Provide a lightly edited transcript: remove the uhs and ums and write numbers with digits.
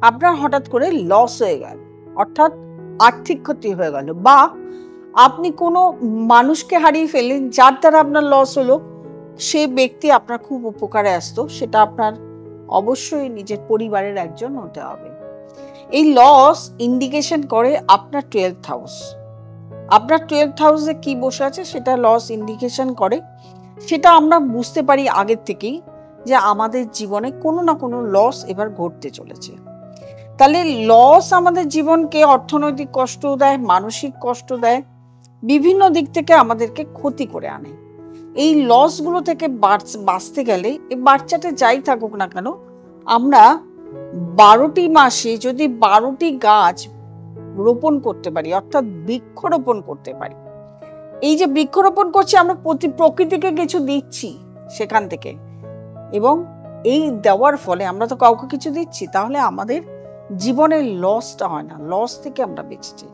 আপনার হঠাৎ করে লস হয়ে গেল, অর্থাৎ আর্থিক ক্ষতি হয়ে গেল, বা আপনি কোনো মানুষকে হারিয়ে ফেললেন যার দ্বারা আপনার লস হলো, সে ব্যক্তি আপনার খুব উপকারে আসতো, সেটা আপনার অবশ্যই নিজের পরিবারের একজন হতে হবে। এই লস ইন্ডিকেশন করে আপনার 12th হাউস। আপনার 12th হাউসে কি বসে আছে সেটা লস ইন্ডিকেশন করে। সেটা আমরা বুঝতে পারি আগের থেকেই যে আমাদের জীবনে কোনো না কোনো লস এবার ঘটতে চলেছে। তাহলে লস আমাদের জীবনকে অর্থনৈতিক কষ্ট দেয়, মানসিক কষ্ট দেয়, বিভিন্ন দিক থেকে আমাদেরকে ক্ষতি করে আনে। এই লসগুলো থেকে বাঁচতে গেলে এই বাচ্চাটা যাই থাকুক না কেন, আমরা 12টি মাসে যদি 12টি গাছ রোপণ করতে পারি, অর্থাৎ বৃক্ষরোপণ করতে পারি, এই যে বৃক্ষরোপণ করছি আমরা প্রকৃতিকে কিছু দিচ্ছি সেখান থেকে, এবং এই দেওয়ার ফলে আমরা তো কাউকে কিছু দিচ্ছি, তাহলে আমাদের জীবনের লসটা হয় না, লস থেকে আমরা বেঁচেছি।